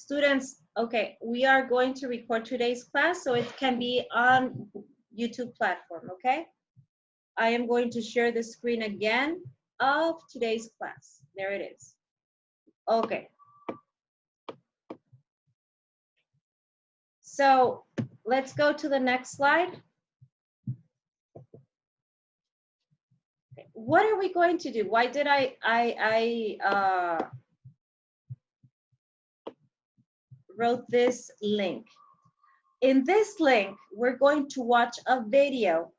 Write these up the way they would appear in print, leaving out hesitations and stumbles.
Students, okay, we are going to record today's class so it can be on YouTube platform, okay? I am going to share the screen again of today's class. There it is. Okay. So let's go to the next slide. What are we going to do? Why did I wrote this link? In this link, we're going to watch a video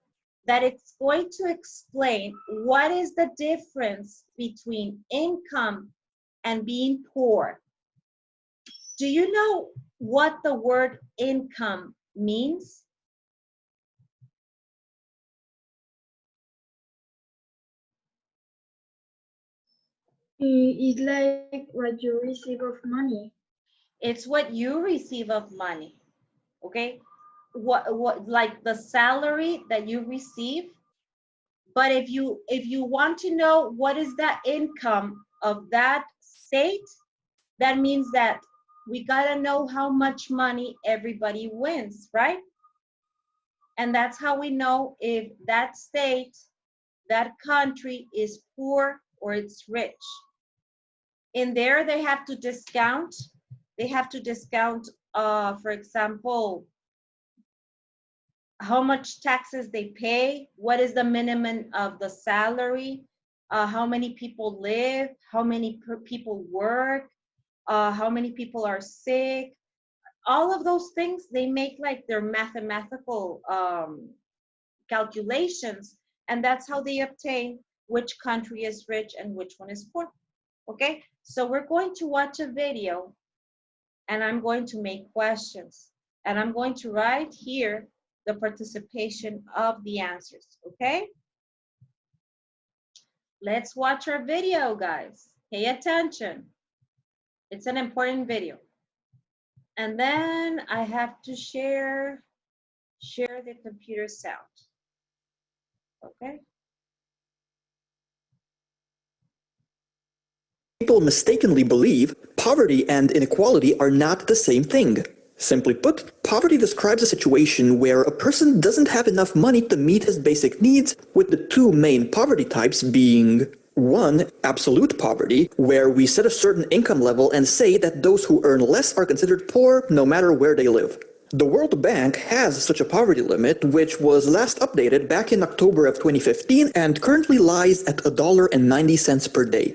that it's going to explain what is the difference between income and being poor. Do you know what the word income means? It's like what you receive of money. It's what you receive of money, okay? What like the salary that you receive. But if you want to know what is the income of that state, that means that we gotta know how much money everybody wins, right? And that's how we know if that state, that country is poor or it's rich. In there, they have to discount. They have to discount, for example, how much taxes they pay, what is the minimum of the salary, how many people live, how many people work, how many people are sick. All of those things, they make like their mathematical calculations, and that's how they obtain which country is rich and which one is poor. Okay, so we're going to watch a video and I'm going to make questions and I'm going to write here the participation of the answers, okay? Let's watch our video, guys. Pay attention. It's an important video. And then I have to share the computer sound, okay? People mistakenly believe poverty and inequality are not the same thing. Simply put, poverty describes a situation where a person doesn't have enough money to meet his basic needs, with the two main poverty types being 1. Absolute poverty, where we set a certain income level and say that those who earn less are considered poor no matter where they live. The World Bank has such a poverty limit, which was last updated back in October of 2015 and currently lies at $1.90 per day.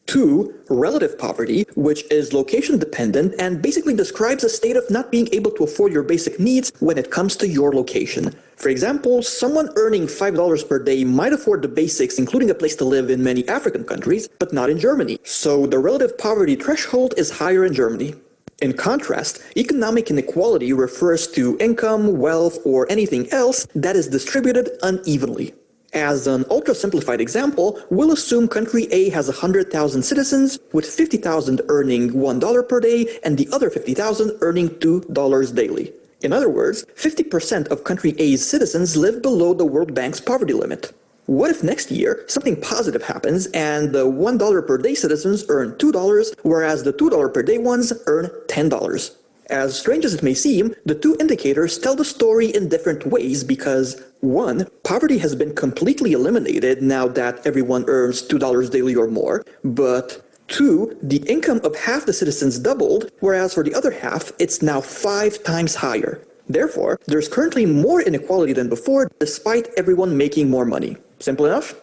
2. Relative poverty, which is location dependent and basically describes a state of not being able to afford your basic needs when it comes to your location. For example, someone earning $5 per day might afford the basics, including a place to live in many African countries, but not in Germany. So the relative poverty threshold is higher in Germany. In contrast, economic inequality refers to income, wealth, or anything else that is distributed unevenly. As an ultra-simplified example, we'll assume country A has 100,000 citizens, with 50,000 earning $1 per day and the other 50,000 earning $2 daily. In other words, 50% of country A's citizens live below the World Bank's poverty limit. What if next year something positive happens and the $1 per day citizens earn $2, whereas the $2 per day ones earn $10? As strange as it may seem, the two indicators tell the story in different ways because 1. Poverty has been completely eliminated now that everyone earns $2 daily or more, but 2. The income of half the citizens doubled, whereas for the other half, it's now 5 times higher. Therefore, there's currently more inequality than before, despite everyone making more money. Simple enough?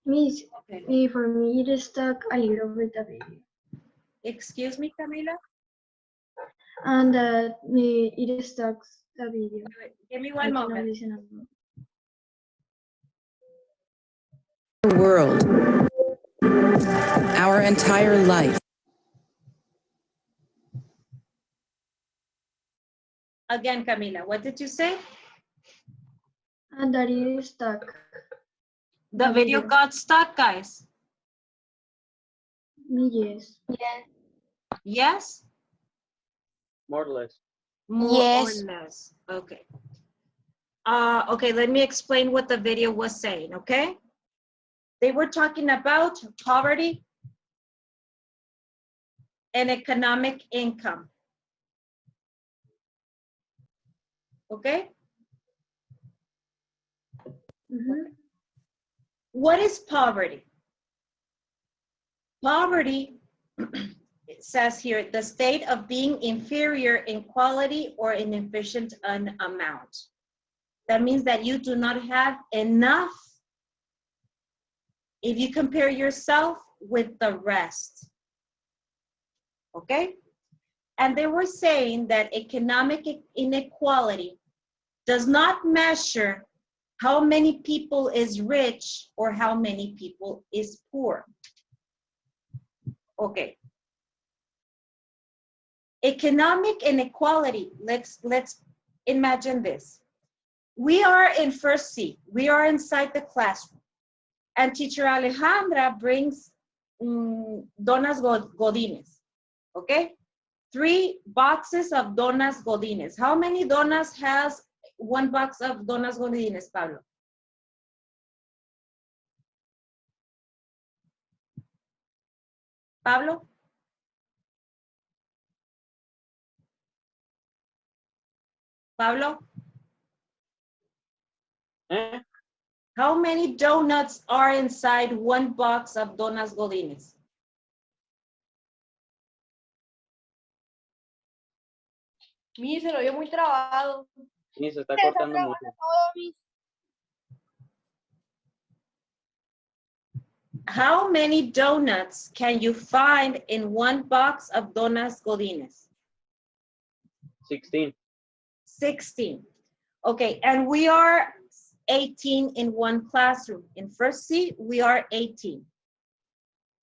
Miss, Okay. for me, it is stuck a little bit the video. Excuse me, Camila? And it is stuck the video. Give me I one cannot moment. listen as well. World, our entire life. Again, Camila, what did you say? And that it is stuck. The video got stuck, guys. Yes. Yes? More or less. More Yes. or less. Okay. Okay, let me explain what the video was saying, okay? They were talking about poverty and economic income. Okay? Mhm. What is poverty? Poverty, it says here, the state of being inferior in quality or inefficient in amount. That means that you do not have enough if you compare yourself with the rest. Okay? And they were saying that economic inequality does not measure how many people is rich or how many people is poor. Okay. Economic inequality, let's imagine this. We are in first C, we are inside the classroom, and teacher Alejandra brings donas godines, okay? 3 boxes of donas godines. How many donas has 1 box of donas godines, Pablo? Pablo? Pablo? How many donuts are inside 1 box of donas godines? Mi, se lo vio muy trabado. Sí, se está cortando mucho. How many donuts can you find in 1 box of donas godines? 16. 16. Okay, and we are 18 in 1 classroom. In first C, we are 18.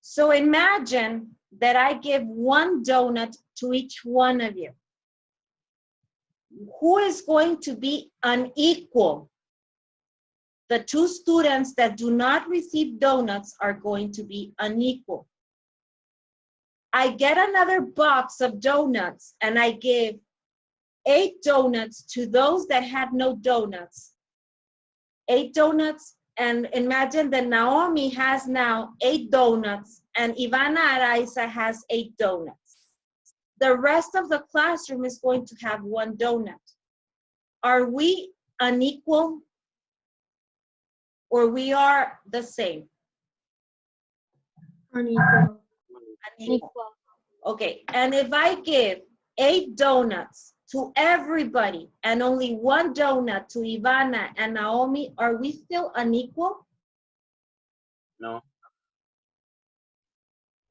So imagine that I give 1 donut to each one of you. Who is going to be unequal? The 2 students that do not receive donuts are going to be unequal. I get another box of donuts and I give 8 donuts to those that had no donuts. 8 donuts, and imagine that Naomi has now 8 donuts and Ivana Araiza has 8 donuts. The rest of the classroom is going to have 1 donut. Are we unequal or we are the same? Unequal. Unequal. Okay, and if I give 8 donuts to everybody and only 1 donut to Ivana and Naomi, are we still unequal? No.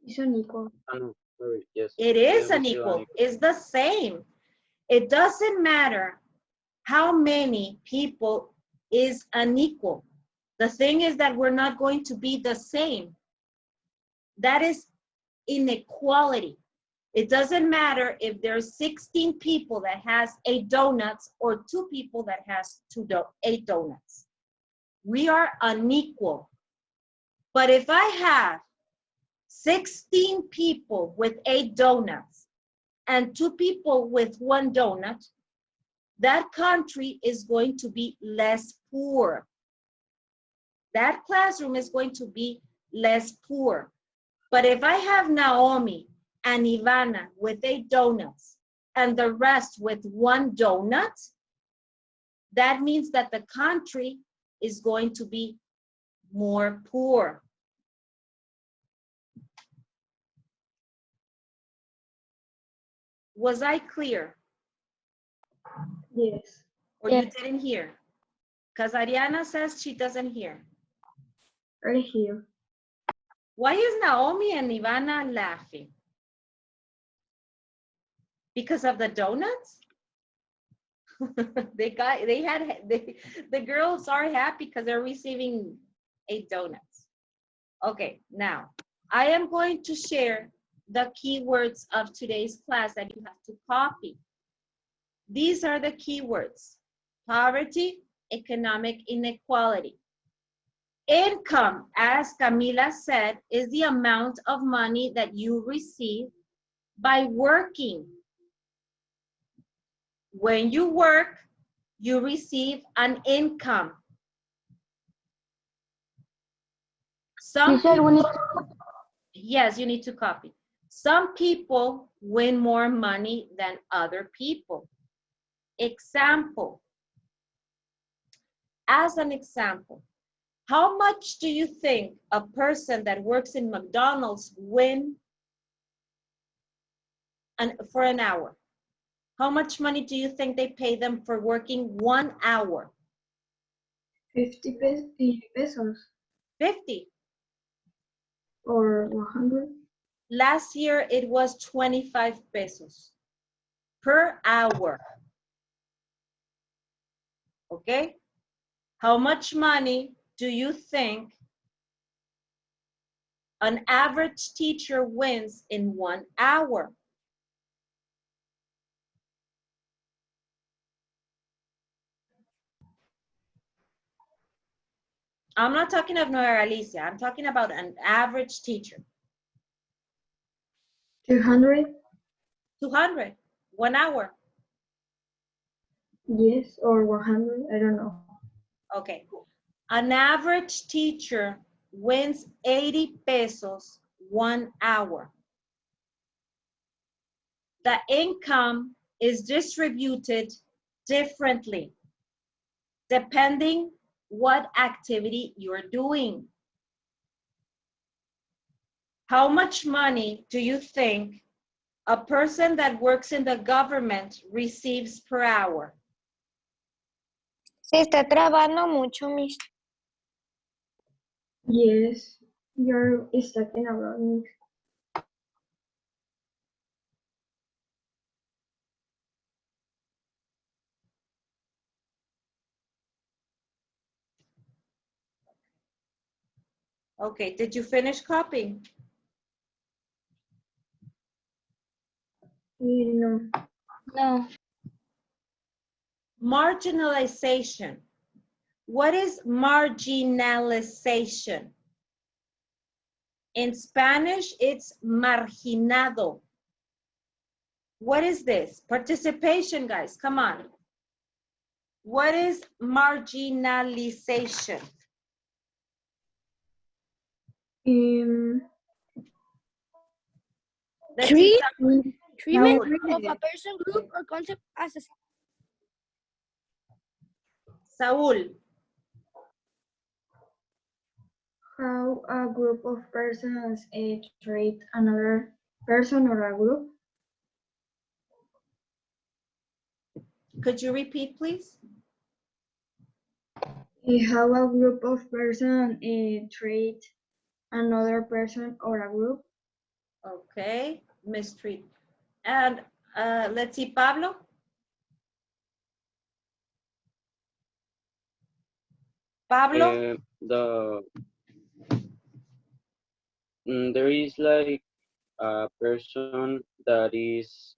It's unequal. No. Sorry. Yes. It is Yes, it's still unequal. It's the same. It doesn't matter how many people is unequal. The thing is that we're not going to be the same. That is inequality. It doesn't matter if there's 16 people that has 8 donuts or 2 people that has 8 donuts. We are unequal. But if I have 16 people with 8 donuts and 2 people with 1 donut, that country is going to be less poor. That classroom is going to be less poor. But if I have Naomi and Ivana with 8 donuts and the rest with 1 donut, that means that the country is going to be more poor. Was I clear? Yes. Or you didn't hear? Because Ariana says she doesn't hear. Right here. Why is Naomi and Ivana laughing? Because of the donuts? The girls are happy because they're receiving 8 donuts. Okay, now I am going to share the keywords of today's class that you have to copy. These are the keywords: poverty, economic inequality. Income, as Camila said, is the amount of money that you receive by working. When you work, you receive an income. Some people, yes, you need to copy. Some people win more money than other people. Example. As an example, how much do you think a person that works in McDonald's win for an hour? How much money do you think they pay them for working 1 hour? 50 pesos 50. or 100. Last year, it was 25 pesos per hour. Okay? How much money do you think an average teacher wins in 1 hour? I'm not talking of Nueva Alicia. I'm talking about an average teacher. 200. 200, 1 hour. Yes, or 100. I don't know. Okay. An average teacher wins 80 pesos 1 hour. The income is distributed differently depending what activity you're doing. How much money do you think a person that works in the government receives per hour? Se está trabando mucho, Miss. Yes, you're talking about me. Okay, did you finish copying? No. No. Marginalization. What is marginalization? In Spanish, it's marginado. What is this? Participation, guys, come on. What is marginalization? Let's see, Treatment Saúl. of a person, group, or concept as a Saúl, How a group of persons treat another person or a group. could you repeat, please? How a group of persons treat another person or a group. Okay, mistreat. And let's see, Pablo. Pablo, There is like a person that is,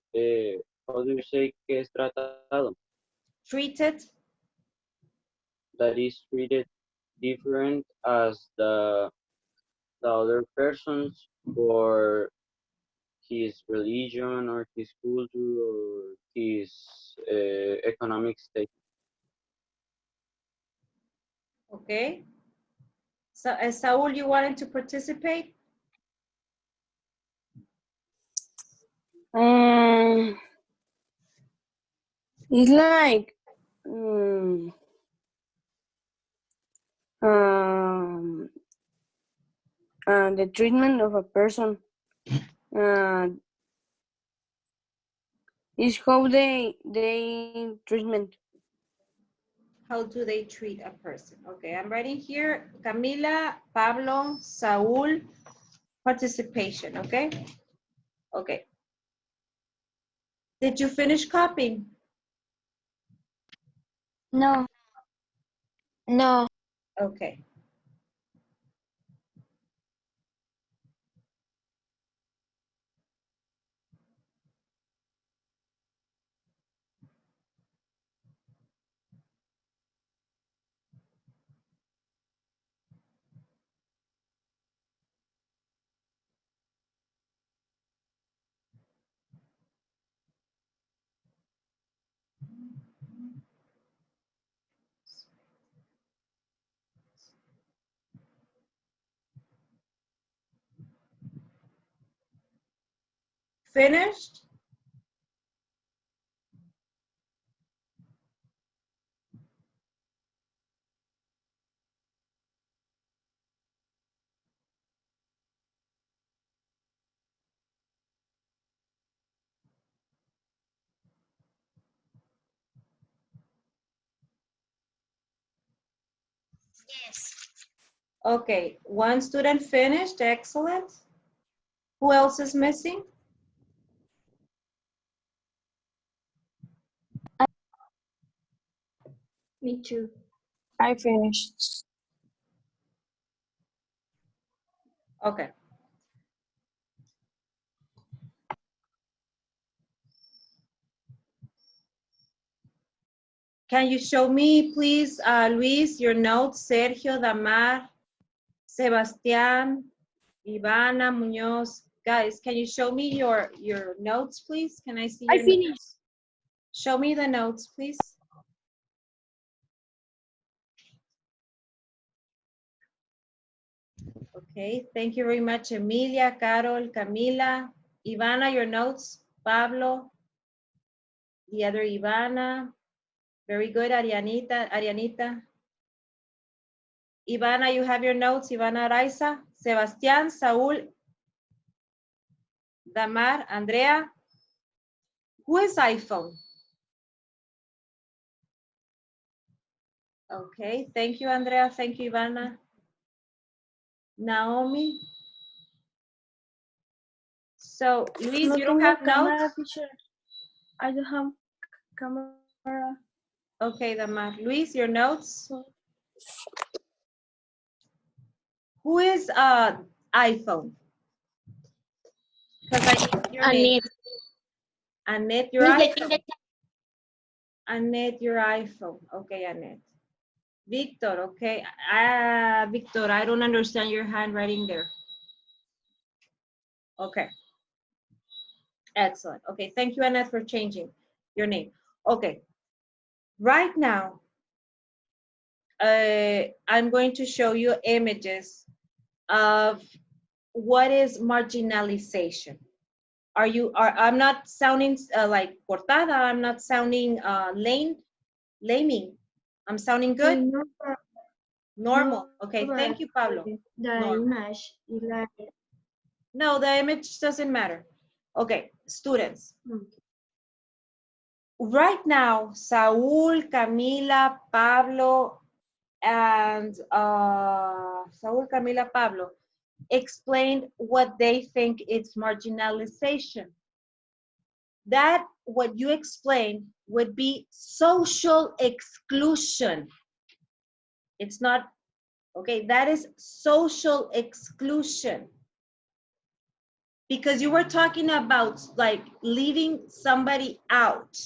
how do you say que es tratado? treated. That is treated different as the other persons for his religion or his culture or his economic state. Okay. So, Saúl, you wanted to participate? It's like um, the treatment of a person is how they treatment. How do they treat a person? Okay, I'm writing here, Camila, Pablo, Saúl, participation, okay? Okay. Did you finish copying? No. No. Okay. finished? Yes. Okay, one student finished, excellent. Who else is missing? Me too. I finished. Okay. Can you show me, please, Luis, your notes, Sergio, Damar, Sebastián, Ivana, Muñoz. Guys, can you show me your notes, please? Can I see your notes? Show me the notes, please. Okay, thank you very much, Emilia, Carol, Camila. Ivana, your notes. Pablo, the other Ivana. Very good, Arianita. Ivana, you have your notes. Ivana Araiza, Sebastián, Saúl, Damar, Andrea. Who is iPhone? Okay, thank you, Andrea. Thank you, Ivana. Naomi. So, Luis, you don't have notes? I don't have camera. Okay, Damar. Luis, your notes? Who is iPhone? Because I need your name. Annette, your iPhone. Annette, your iPhone. Okay, Annette. Victor, okay. Victor, I don't understand your handwriting there. Okay. Excellent. Okay, thank you, Annette, for changing your name. Okay. Right now, I'm going to show you images of what is marginalization. I'm not sounding like cortada, I'm not sounding laming. I'm sounding good? Normal. Okay, thank you, Pablo. The image is like. No, the image doesn't matter. Okay, students. Right now, Saúl, Camila, Pablo, and Saúl, Camila, Pablo explained what they think is marginalization. That, what you explained, would be social exclusion. It's not, okay, that is social exclusion. Because you were talking about like leaving somebody out.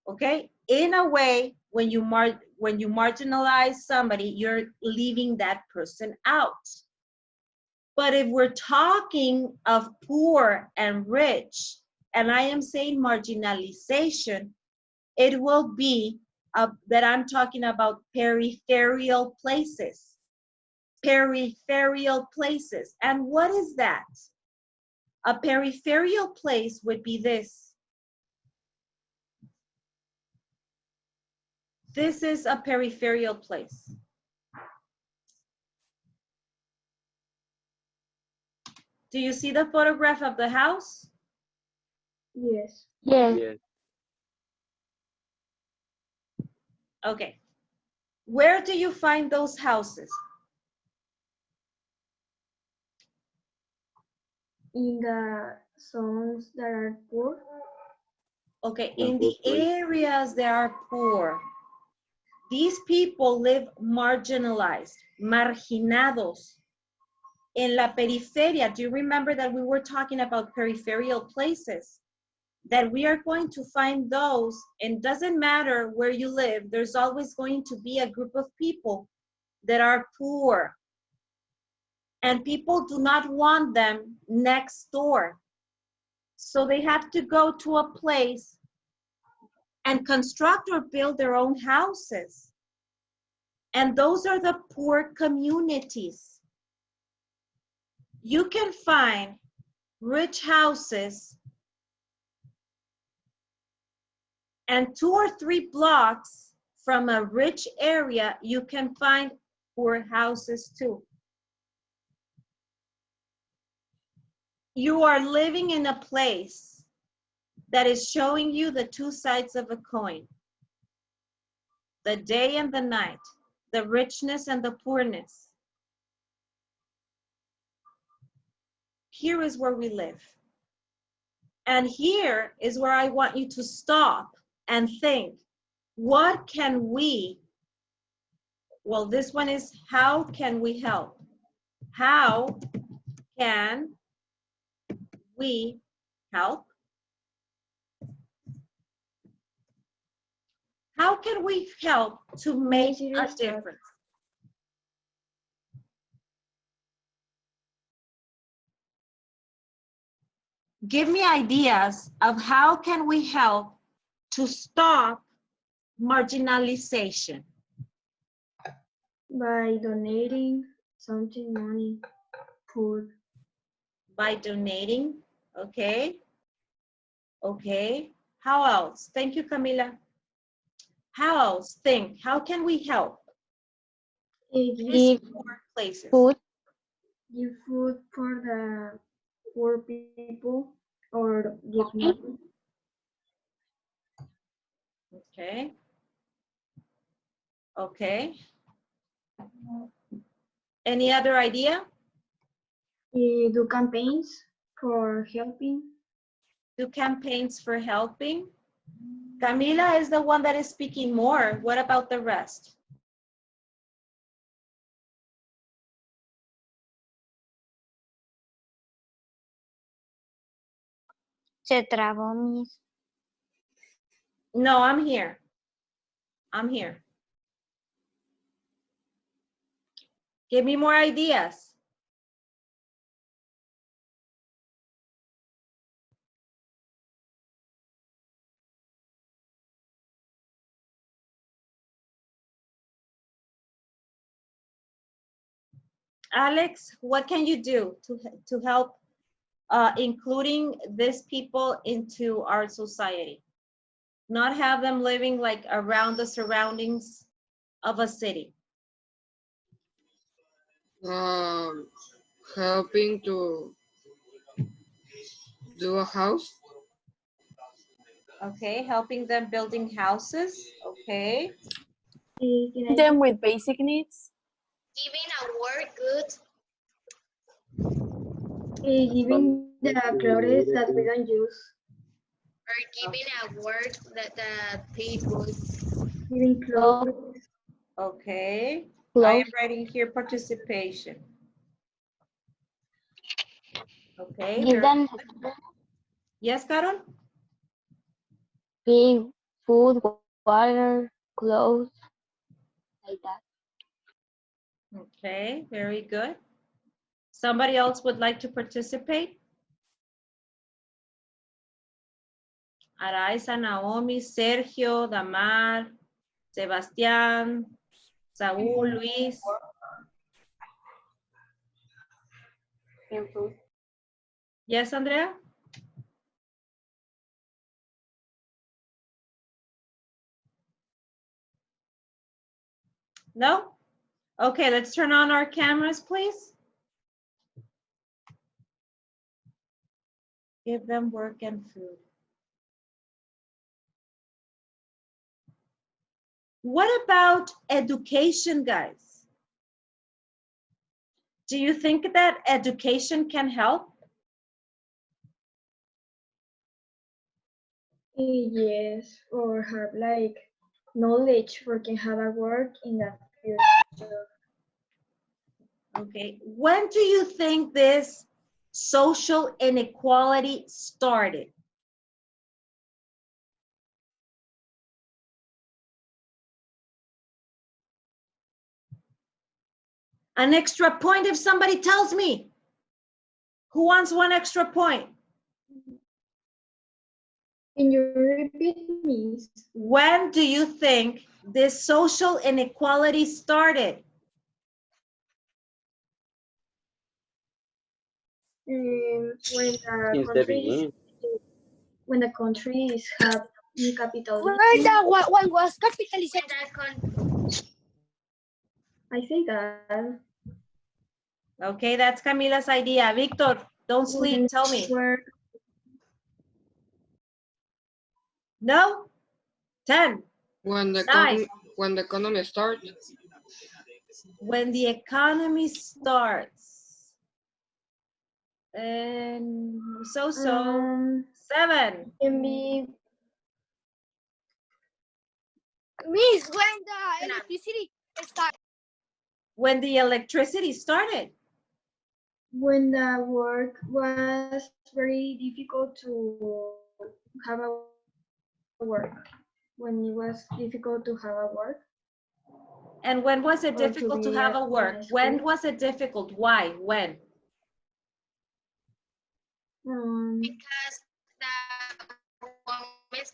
Okay, in a way, when you marginalize somebody, you're leaving that person out. But if we're talking of poor and rich, and I am saying marginalization, it will be that I'm talking about peripheral places. Peripheral places. And what is that? A peripheral place would be this. This is a peripheral place. Do you see the photograph of the house? Yes. Yes. Okay. Where do you find those houses? In the zones that are poor. Okay, in the areas that are poor. These people live marginalized, marginados. In la periferia, do you remember that we were talking about peripheral places? That we are going to find those, and doesn't matter where you live, there's always going to be a group of people that are poor. And people do not want them next door. So they have to go to a place and construct or build their own houses. And those are the poor communities. You can find rich houses and 2 or 3 blocks from a rich area, you can find poor houses too. You are living in a place that is showing you the 2 sides of a coin, the day and the night, the richness and the poorness. Here is where we live. And here is where I want you to stop and think, what can we, well, this one is, how can we help? How can we help? How can we help to make a difference? Give me ideas of how can we help to stop marginalization. By donating something, money, food. By donating, okay. Okay, how else? Thank you, Camila. How else? Think, how can we help these poor places? Food. Give food for the poor people or give money. Okay. Okay. Any other idea? Do campaigns for helping. Do campaigns for helping. Camila is the one that is speaking more. What about the rest? Se trabó, Miss. No, I'm here. I'm here. Give me more ideas. Alex, what can you do to help including these people into our society? Not have them living like around the surroundings of a city. Helping to do a house. Okay, helping them building houses. Okay. Them with basic needs. Giving a work good. Giving the clothes that we don't use. Or giving a work that people. Giving clothes. Okay. I Clothes. am writing here participation. Okay. Give them Yes, Carol? give food, water, clothes, like that. Okay, very good. Somebody else would like to participate? Araiza, Naomi, Sergio, Damar, Sebastián, Saúl, Luis. Yes, Andrea? No? Okay, let's turn on our cameras, please. Give them work and food. What about education, guys? Do you think that education can help? Yes, or have like knowledge for can have a work in the future. Okay, when do you think this social inequality started? An extra point if somebody tells me. Who wants 1 extra point? Can you repeat, Miss? When do you think this social inequality started? When the Since the country is beginning. when the countries have capitalism. When was When capitalization? I say that. Okay, that's Camila's idea. Victor, don't sleep, When tell me. work No? 10, When the 9. economy starts. When the economy starts. And so. 7. can be Miss, when the electricity started. When the electricity started. when the work was very difficult to have a work. When it was difficult to have a work. And when was it Or to difficult to be have a in work? a When school. was it difficult? Why? When? because the women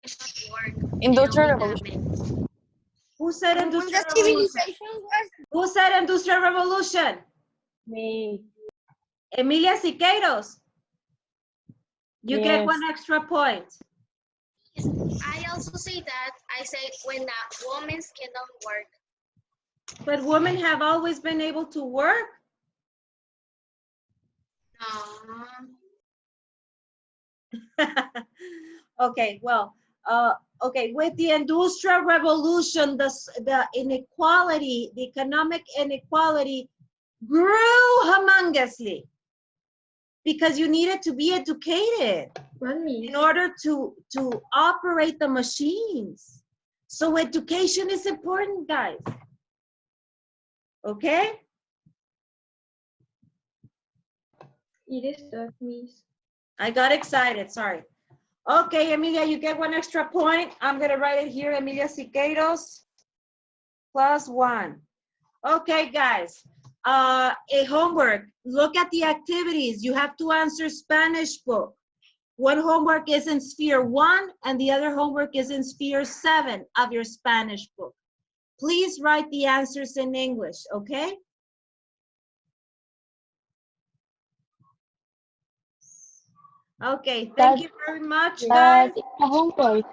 cannot work. Industrial You know what revolution. that means. Who said When industrial the revolution? civilization was Who said industrial revolution? me. Emilia Siqueiros. You get Yes. 1 extra point. I also say that. I say when the women cannot work. But women have always been able to work. Okay, well, okay, with the industrial revolution, the inequality, the economic inequality grew humongously because you needed to be educated in order to operate the machines. So education is important, guys. Okay? It is tough, Miss. I got excited, sorry. Okay, Emilia, you get 1 extra point. I'm gonna write it here, Emilia Siqueiros, +1. Okay, guys, a homework. Look at the activities. You have to answer Spanish book. One homework is in sphere 1 and the other homework is in sphere 7 of your Spanish book. Please write the answers in English, okay? Okay, thank you very much, guys. Homework.